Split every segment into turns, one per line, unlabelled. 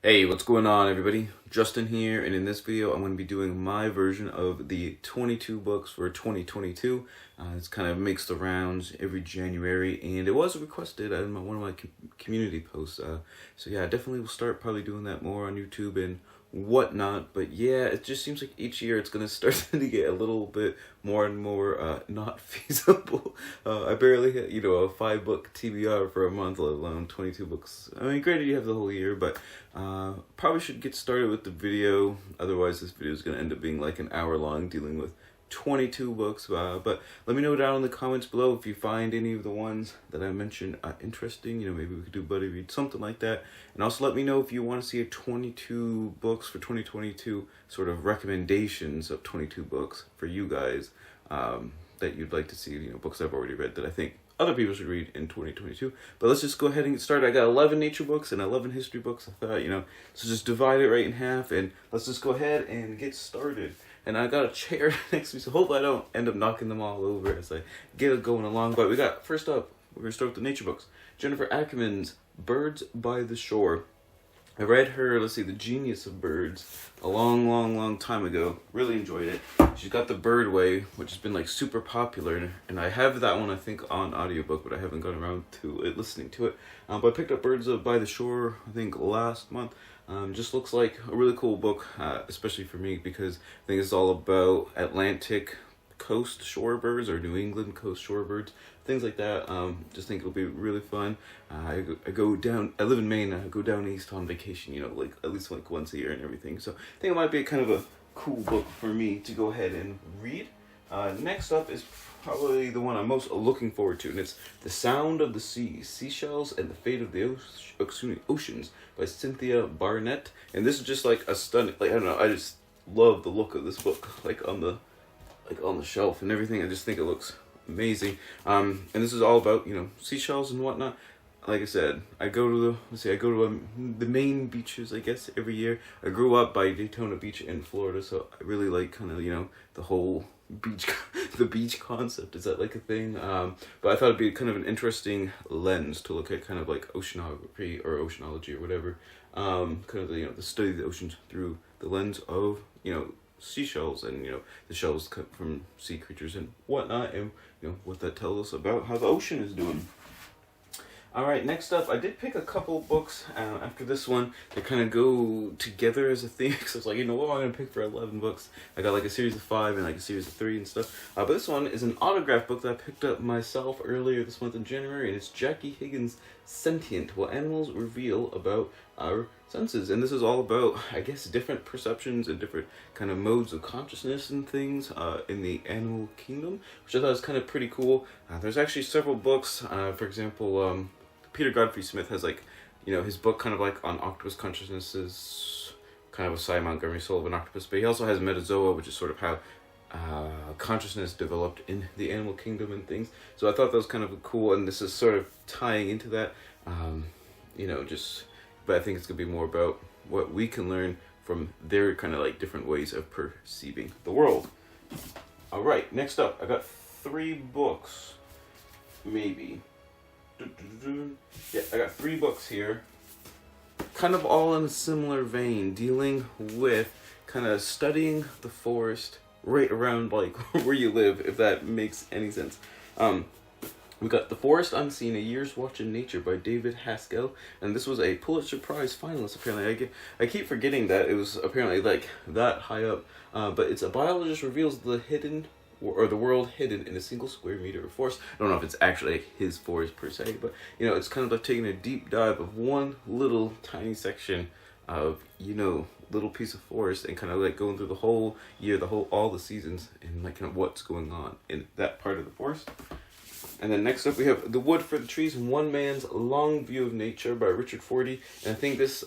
Hey, what's going on, everybody? Justin here, and in this video I'm going to be doing my version of the 22 books for 2022. It's kind of makes the rounds every January, and it was requested in one of my community posts. So yeah, I definitely will start probably doing that more on YouTube and whatnot. But yeah, it just seems like each year it's going to start to get a little bit more and more not feasible. I barely hit, a 5-book TBR for a month, let alone 22 books. I mean, granted, you have the whole year, but probably should get started with the video. Otherwise, this video is going to end up being like an hour long dealing with 22 books. But let me know down in the comments below if you find any of the ones that I mentioned interesting. Maybe we could do buddy read, something like that. And also let me know if you want to see a 22 books for 2022 sort of recommendations of 22 books for you guys that you'd like to see. Books I've already read that I think other people should read in 2022. But let's just go ahead and get started. I got 11 nature books and 11 history books. I thought, so just divide it right in half and let's just go ahead and get started. And I got a chair next to me, so hopefully I don't end up knocking them all over as I get it going along. But first up, we're going to start with the nature books. Jennifer Ackerman's Birds by the Shore. I read her, The Genius of Birds, a long time ago. Really enjoyed it. She's got The Bird Way, which has been super popular, and I have that one I think on audiobook, but I haven't gotten around to listening to it. But I picked up Birds by the Shore, I think last month. Just looks like a really cool book, especially for me, because I think it's all about Atlantic coast shorebirds or New England coast shorebirds, things like that. Just think it'll be really fun. I live in Maine. I go down east on vacation, at least once a year and everything. So I think it might be kind of a cool book for me to go ahead and read. Next up is probably the one I'm most looking forward to, and it's The Sound of the Sea, Seashells and the Fate of the Oceans by Cynthia Barnett. And this is just a stunning, I don't know, I just love the look of this book, on the shelf and everything. I just think it looks amazing. And this is all about, seashells and whatnot. Like I said, I go to the main beaches, I guess, every year. I grew up by Daytona Beach in Florida, so I really like the whole beach, the beach concept. Is that a thing? But I thought it'd be kind of an interesting lens to look at kind of oceanography or oceanology or whatever. The study of the oceans through the lens of, seashells and, the shells cut from sea creatures and whatnot, and, what that tells us about how the ocean is doing. Alright, next up, I did pick a couple books after this one that kind of go together as a theme, because I was like, what am I going to pick for 11 books? I got a series of 5 and a series of 3 and stuff. But this one is an autograph book that I picked up myself earlier this month in January, and it's Jackie Higgins' Sentient, What Animals Reveal About Our Senses. And this is all about, I guess, different perceptions and different kind of modes of consciousness and things in the animal kingdom, which I thought was kind of pretty cool. There's actually several books, for example, Peter Godfrey Smith has his book kind of on octopus consciousnesses, kind of a Cy Montgomery Soul of an Octopus, but he also has Metazoa, which is sort of how consciousness developed in the animal kingdom and things. So I thought that was kind of cool, and this is sort of tying into that, but I think it's going to be more about what we can learn from their kind of different ways of perceiving the world. Alright, next up, I got 3 books, maybe. Yeah, I got 3 books here, kind of all in a similar vein, dealing with kind of studying the forest right around where you live, if that makes any sense. We got The Forest Unseen, A Year's Watch in Nature by David Haskell, and this was a Pulitzer Prize finalist, apparently. I keep forgetting that it was apparently that high up, but it's a biologist reveals the world hidden in a single square meter of forest. I don't know if it's actually his forest per se, but it's kind of taking a deep dive of one little tiny section of little piece of forest and kind of going through the whole year, all the seasons, and kind of what's going on in that part of the forest. And then next up we have The Wood for the Trees, One Man's Long View of Nature by Richard Forty. And I think this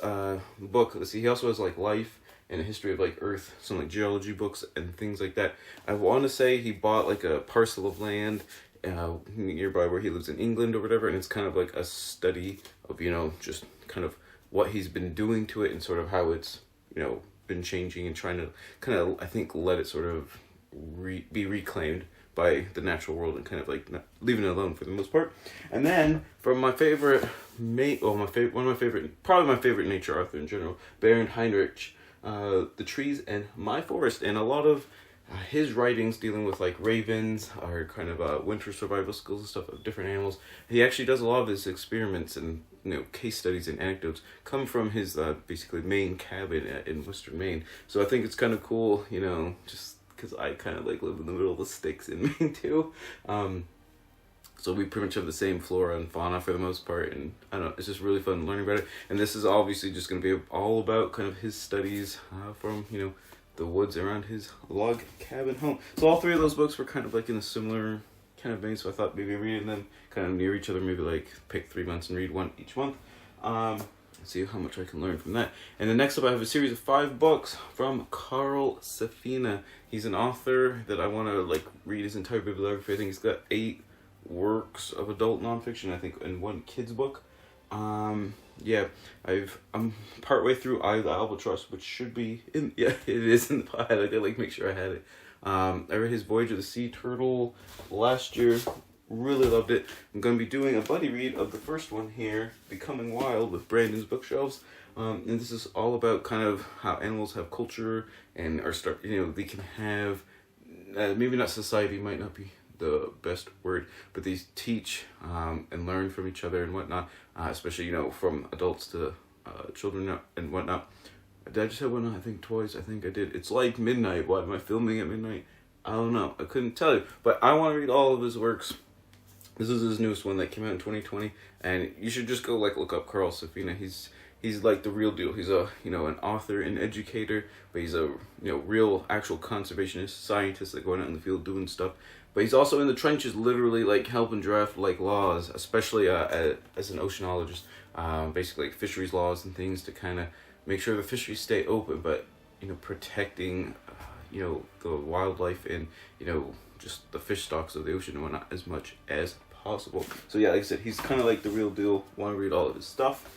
book, he also has Life and a history of Earth, some geology books and things like that. I want to say he bought a parcel of land nearby where he lives in England or whatever, and it's kind of a study of just kind of what he's been doing to it and sort of how it's been changing and trying to kind of, I think, let it sort of be reclaimed by the natural world and kind of like not leaving it alone for the most part. And then from my favorite, probably my favorite nature author in general, Baron Heinrich, The Trees and My Forest, and a lot of his writings dealing with like ravens or kind of winter survival skills and stuff of different animals. He actually does a lot of his experiments and case studies and anecdotes come from his basically Maine cabin in Western Maine. So I think it's kind of cool, just because I kind of like live in the middle of the sticks in Maine too. So we pretty much have the same flora and fauna for the most part, and I don't know, it's just really fun learning about it. And this is obviously just going to be all about kind of his studies from, the woods around his log cabin home. So all three of those books were kind of like in a similar kind of vein, so I thought maybe reading them kind of near each other, maybe like pick 3 months and read one each month. See how much I can learn from that. And then next up I have a series of 5 books from Carl Safina. He's an author that I want to like read his entire bibliography. I think he's got 8 works of adult nonfiction, I think, and 1 kid's book. Yeah, I'm partway through I, the Albatross, which should be in, yeah, it is in the pile. I did like make sure I had it. I read his Voyage of the Sea Turtle last year. Really loved it. I'm going to be doing a buddy read of the first one here, Becoming Wild, with Brandon's Bookshelves. And this is all about kind of how animals have culture and they can have, maybe not society, might not be the best word, but these teach and learn from each other and whatnot, especially, from adults to children and whatnot. Did I just have one? I think twice. I think I did. It's like midnight. Why am I filming at midnight? I don't know. I couldn't tell you. But I want to read all of his works. This is his newest one that came out in 2020, and you should just go look up Carl Safina. He's like the real deal. He's a an author and educator, but he's a real actual conservationist scientist that going out in the field doing stuff. But he's also in the trenches, literally like helping draft like laws, especially as an oceanologist, basically like fisheries laws and things to kind of make sure the fisheries stay open, but protecting the wildlife and just the fish stocks of the ocean and whatnot as much as possible. So yeah, like I said, he's kind of like the real deal. Want to read all of his stuff.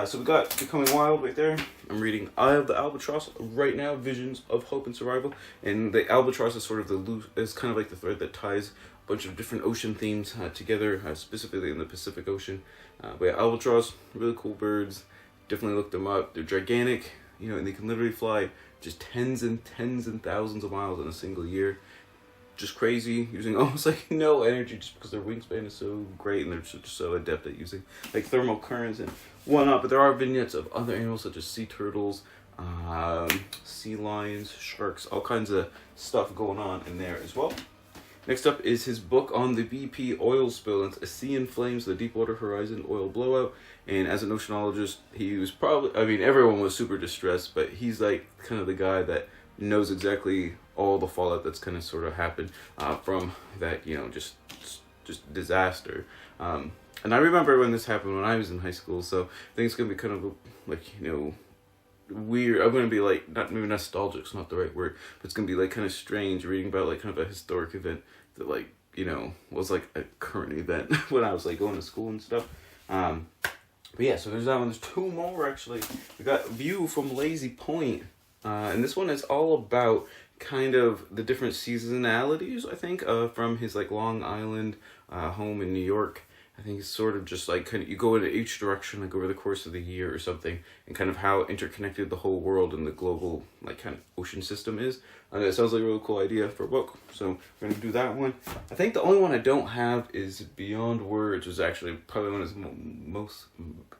So we got Becoming Wild right there. I'm reading Eye of the Albatross right now, Visions of Hope and Survival. And the albatross is sort of is kind of like the thread that ties a bunch of different ocean themes together, specifically in the Pacific Ocean. But yeah, albatross, really cool birds. Definitely look them up. They're gigantic, and they can literally fly just tens and thousands of miles in a single year. Just crazy, using almost like no energy just because their wingspan is so great and they're just so adept at using like thermal currents and whatnot. But there are vignettes of other animals such as sea turtles, sea lions, sharks, all kinds of stuff going on in there as well. Next up is his book on the BP oil spill. It's A Sea in Flames, the Deepwater Horizon oil blowout. And as an oceanologist, he was everyone was super distressed, but he's like kind of the guy that knows exactly all the fallout that's kind of sort of happened from that, just disaster. And I remember when this happened when I was in high school, so I think it's going to be kind of like, weird. I'm going to be like, maybe nostalgic's not the right word, but it's going to be like kind of strange reading about like kind of a historic event that like, was like a current event when I was like going to school and stuff. But yeah, so there's that one. There's 2 more actually. We got View from Lazy Point. And this one is all about kind of the different seasonalities, I think, from his like Long Island home in New York. I think it's sort of just like kind of you go in each direction like over the course of the year or something, and kind of how interconnected the whole world and the global like kind of ocean system is. And it sounds like a really cool idea for a book, so we're gonna do that one. I think the only one I don't have is Beyond Words, which is actually probably one of his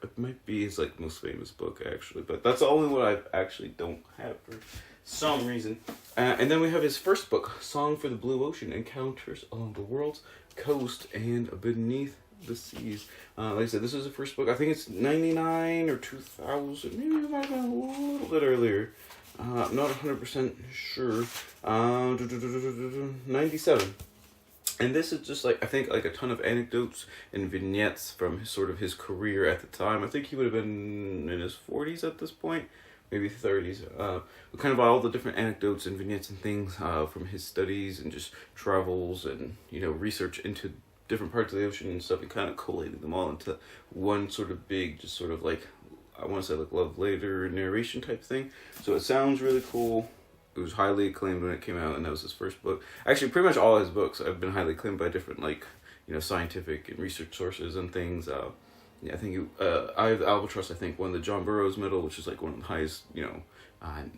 it might be his like most famous book actually, but that's the only one I actually don't have for some reason. And then we have his first book, Song for the Blue Ocean: Encounters Along the World's Coast and Beneath the Seas. Like I said, this is the first book. I think it's 99 or 2000, maybe it might have been a little bit earlier. I'm not 100% sure. 97. And this is just like, I think like a ton of anecdotes and vignettes from his career at the time. I think he would have been in his 40s at this point, maybe 30s. Kind of all the different anecdotes and vignettes and things from his studies and just travels and, research into different parts of the ocean and stuff, and kind of collating them all into one sort of big, just sort of like, I want to say like love letter narration type thing. So it sounds really cool. It was highly acclaimed when it came out, and that was his first book. Actually, pretty much all his books have been highly acclaimed by different, like, scientific and research sources and things. Yeah, I think I have Albatross, I think, won the John Burroughs Medal, which is like one of the highest,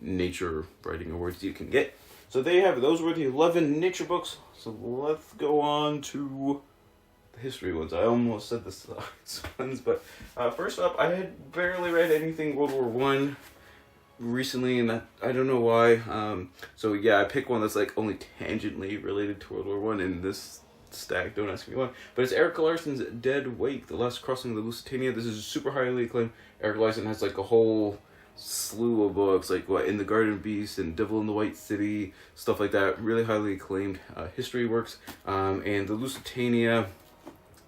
nature writing awards you can get. So there you have it. Those were the 11 nature books. So let's go on to the history ones. I almost said the science ones, but first up, I had barely read anything World War One recently, and I don't know why. So yeah, I picked one that's like only tangentially related to World War One in this stack. Don't ask me why, but it's Eric Larson's Dead Wake: The Last Crossing of the Lusitania. This is super highly acclaimed. Eric Larson has like a whole slew of books, like In the Garden Beast and Devil in the White City, stuff like that. Really highly acclaimed history works. And the Lusitania,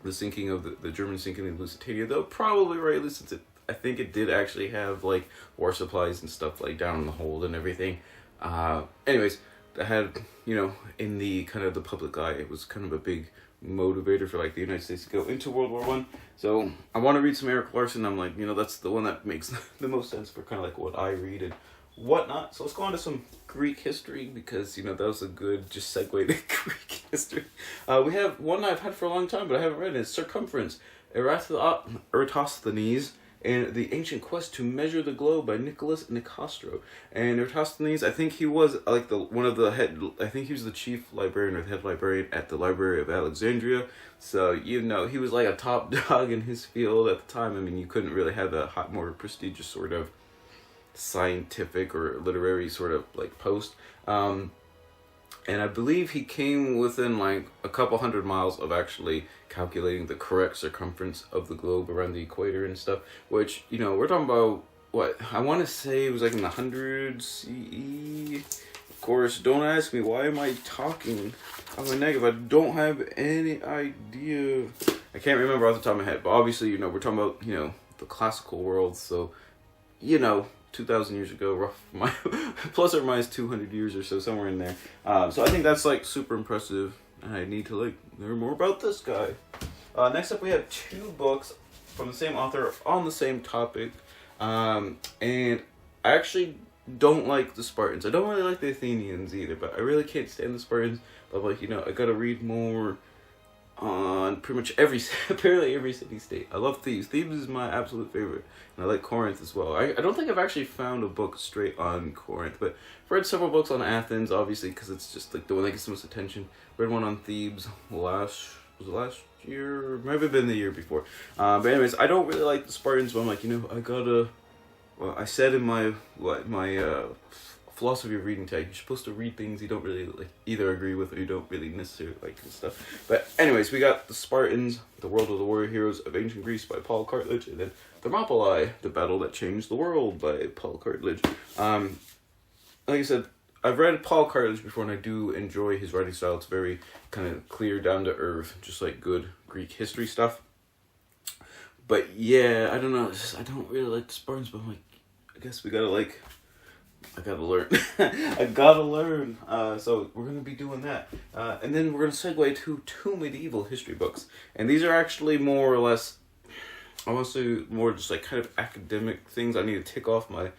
the sinking of the German sinking of the Lusitania, though probably rightly, since I think it did actually have like war supplies and stuff like down in the hold and everything. Anyways, that had, in the kind of the public eye, it was kind of a big motivator for like the United States to go into World War One. So I want to read some Eric Larson. I'm like, that's the one that makes the most sense for kind of like what I read and whatnot. So let's go on to some Greek history, because that was a good just segue to Greek history. We have one I've had for a long time but I haven't read. It's Circumference Errata, Eratosthenes and the Ancient Quest to Measure the Globe by Nicholas Nicostro. And Eratosthenes, I think he was like I think he was the chief librarian or the head librarian at the Library of Alexandria. So, he was like a top dog in his field at the time. I mean, you couldn't really have a more prestigious sort of scientific or literary sort of like post. And I believe he came within like a couple hundred miles of actually calculating the correct circumference of the globe around the equator and stuff, which, we're talking about, what, I want to say it was like in the 100s CE. Of course, don't ask me, why am I talking? I'm a negative, I don't have any idea. I can't remember off the top of my head, but obviously, we're talking about, the classical world, so, 2,000 years ago, plus or minus 200 years or so, somewhere in there. So I think that's like super impressive, and I need to like learn more about this guy. Next up, we have 2 books from the same author on the same topic, and I actually don't like the Spartans. I don't really like the Athenians either, but I really can't stand the Spartans. But like, I gotta read more on pretty much apparently every city-state. I love Thebes. Thebes is my absolute favorite. And I like Corinth as well. I don't think I've actually found a book straight on Corinth, but I've read several books on Athens, obviously, because it's just like the one that gets the most attention. Read one on Thebes last year? Might have been the year before. But anyways, I don't really like the Spartans, but I'm like, I said in my philosophy of reading tag, you're supposed to read things you don't really like either agree with or you don't really necessarily like and stuff. But anyways, we got the Spartans, The World of the Warrior Heroes of Ancient Greece by Paul Cartledge, and then Thermopylae, The Battle That Changed the World by Paul Cartledge. Like I said, I've read Paul Cartledge before, and I do enjoy his writing style. It's very kind of clear, down to earth, just like good Greek history stuff. But yeah, I don't know, I don't really like the Spartans, but I'm like, I guess I gotta learn. I gotta learn. So we're going to be doing that. And then we're going to segue to 2 medieval history books. And these are actually more or less, I want to say more just like kind of academic things I need to tick off my,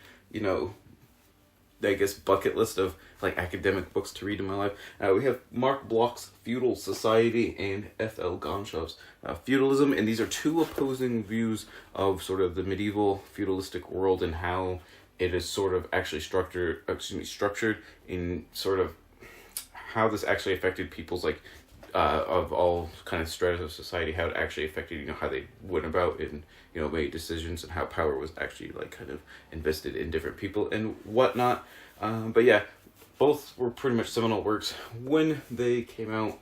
I guess bucket list of like academic books to read in my life. We have Mark Bloch's Feudal Society and F.L. Gonshov's Feudalism. And these are 2 opposing views of sort of the medieval feudalistic world and how it is sort of actually structured in sort of how this actually affected people's like of all kind of stratas of society, how it actually affected how they went about and made decisions, and how power was actually like kind of invested in different people and whatnot. But yeah, both were pretty much seminal works when they came out.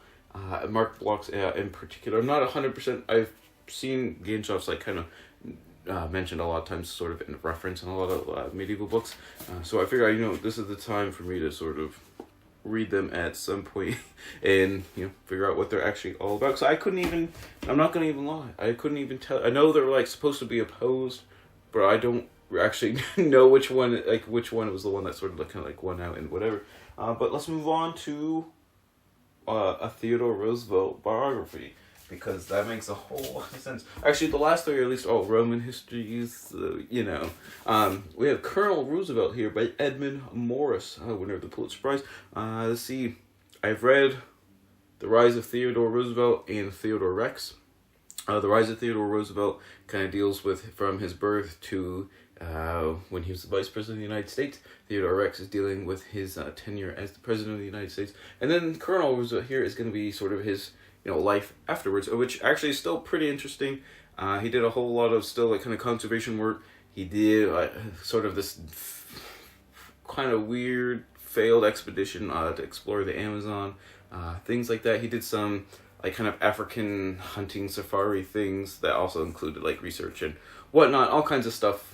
Mark Bloch's in particular, I'm not 100%. I've seen Genshov's like kind of mentioned a lot of times sort of in reference in a lot of medieval books. So I figured, this is the time for me to sort of read them at some point and, figure out what they're actually all about. So I'm not going to even lie. I couldn't even tell. I know they're like supposed to be opposed, but I don't actually know which one was the one that sort of like kind of like won out and whatever. But let's move on to a Theodore Roosevelt biography. because that makes a whole lot of sense. Actually, the last three are at least all Roman histories, you know. We have Colonel Roosevelt here by Edmund Morris, winner of the Pulitzer Prize. Let's see, I've read The Rise of Theodore Roosevelt and Theodore Rex. The Rise of Theodore Roosevelt kind of deals with from his birth to when he was the Vice President of the United States. Theodore Rex is dealing with his tenure as the President of the United States. And then Colonel Roosevelt here is going to be sort of his, you know, life afterwards, which actually is still pretty interesting. He did a whole lot of still like kind of conservation work. He did sort of this kind of weird failed expedition to explore the Amazon, things like that. He did some like kind of African hunting safari things that also included like research and whatnot, all kinds of stuff.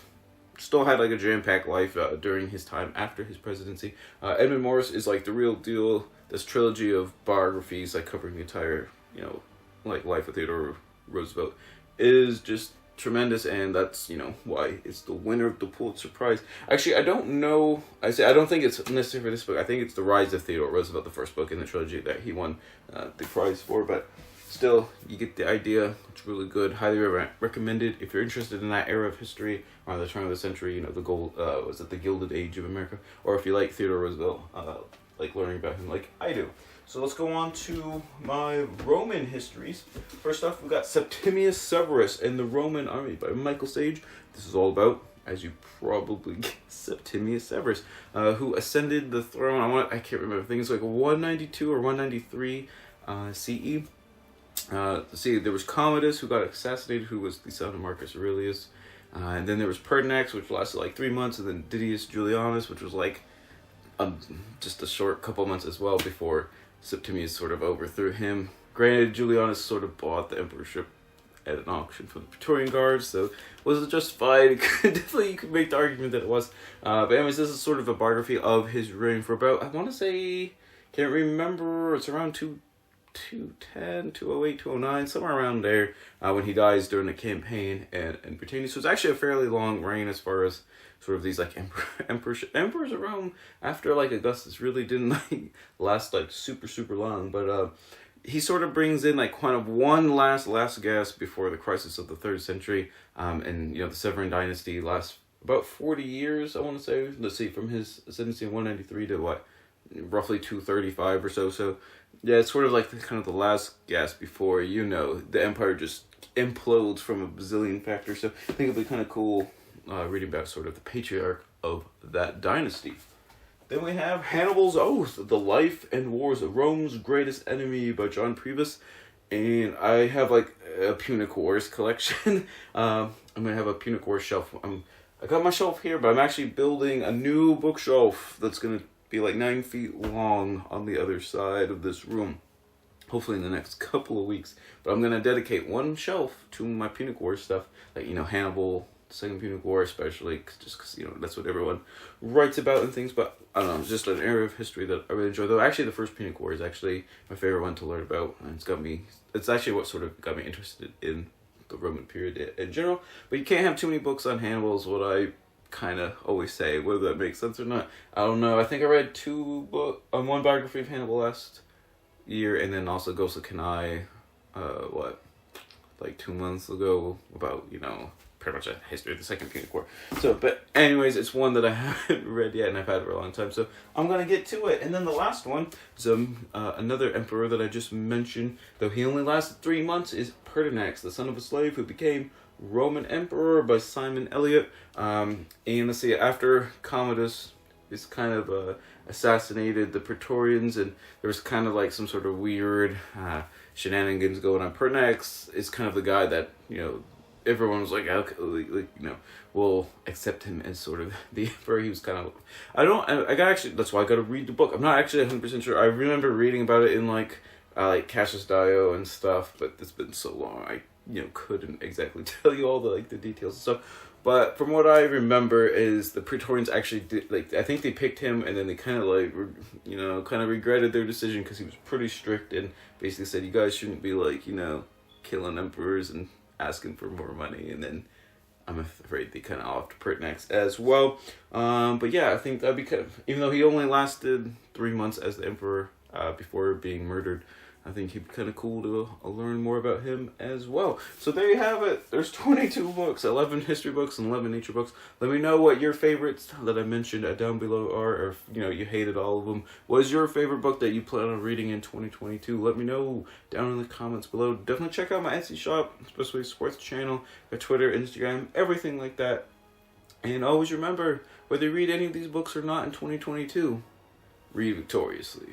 Still had like a jam-packed life during his time after his presidency. Edmund Morris is like the real deal. This trilogy of biographies, like covering the entire, you know, like life of Theodore Roosevelt, is just tremendous, and that's, you know, why it's the winner of the Pulitzer Prize. Actually, I don't know. I don't think it's necessary for this book. I think it's The Rise of Theodore Roosevelt, the first book in the trilogy that he won the prize for. But still, you get the idea. It's really good. Highly recommended if you're interested in that era of history around the turn of the century. You know, the was it the Gilded Age of America, or if you like Theodore Roosevelt, like learning about him, like I do. So let's go on to my Roman histories. First off, we got Septimius Severus and the Roman Army by Michael Sage. This is all about, as you probably guessed, Septimius Severus, who ascended the throne. I can't remember. I think it's like 192 or 193 CE. See, there was Commodus, who got assassinated, who was the son of Marcus Aurelius. And then there was Pertinax, which lasted like 3 months, and then Didius Julianus, which was like just a short couple months as well before Septimius sort of overthrew him. Granted, Julianus sort of bought the emperorship at an auction from the Praetorian Guards, so was it justified? Definitely, you could make the argument that it was. But anyways, this is sort of a biography of his reign for about, I want to say, can't remember, it's around 210, 208, 209, somewhere around there, when he dies during the campaign in Britannia. So it's actually a fairly long reign as far as sort of these like emperors of Rome after like Augustus really didn't like last like super long, but he sort of brings in like kind of one last gasp before the crisis of the 3rd century, and you know the Severan dynasty lasts about 40 years, I want to say. Let's see, from his ascendancy in 193 to what, roughly 235 or so. So yeah, it's sort of like kind of the last gasp before, you know, the empire just implodes from a bazillion factors. So I think it'd be kind of cool reading about sort of the patriarch of that dynasty. Then we have Hannibal's Oath, The Life and Wars of Rome's Greatest Enemy by John Priebus. And I have like a Punic Wars collection. I'm going to have a Punic Wars shelf. I got my shelf here, but I'm actually building a new bookshelf that's going to be like 9 feet long on the other side of this room. Hopefully in the next couple of weeks. But I'm going to dedicate one shelf to my Punic Wars stuff. Like, you know, Hannibal, the Second Punic War especially, just because, you know, that's what everyone writes about and things. But I don't know, it's just an area of history that I really enjoy. Though actually the First Punic War is actually my favorite one to learn about. And it's actually what sort of got me interested in the Roman period in general. But you can't have too many books on Hannibal is what I kind of always say. Whether that makes sense or not, I don't know. I think I read one biography of Hannibal last year, and then also Ghost of Kenai, like 2 months ago, about, you know, pretty much a history of the Second Punic War. So, but anyways, it's one that I haven't read yet, and I've had it for a long time, so I'm gonna get to it. And then the last one is another emperor that I just mentioned, though he only lasted 3 months, is Pertinax, the son of a slave who became Roman Emperor, by Simon Elliot. And let's see, after Commodus is kind of assassinated the Praetorians, and there was kind of like some sort of weird shenanigans going on. Pertinax is kind of the guy that, you know, everyone was like, you know, will accept him as sort of the emperor. He was kind of, that's why I got to read the book. I'm not actually 100% sure. I remember reading about it in like Cassius Dio and stuff, but it's been so long, I, you know, couldn't exactly tell you all the like the details and stuff. But from what I remember is the Praetorians actually did, like, I think they picked him, and then they kind of like, you know, kind of regretted their decision because he was pretty strict and basically said, you guys shouldn't be like, you know, killing emperors and asking for more money. And then I'm afraid they kind of offed Pertinax as well. But yeah, I think that'd be kind of, even though he only lasted 3 months as the emperor before being murdered, I think he'd be kind of cool to learn more about him as well. So there you have it. There's 22 books, 11 history books and 11 nature books. Let me know what your favorites that I mentioned down below are, or if you hated all of them. What is your favorite book that you plan on reading in 2022? Let me know down in the comments below. Definitely check out my Etsy shop, especially support the channel, my Twitter, Instagram, everything like that. And always remember, whether you read any of these books or not in 2022, read victoriously.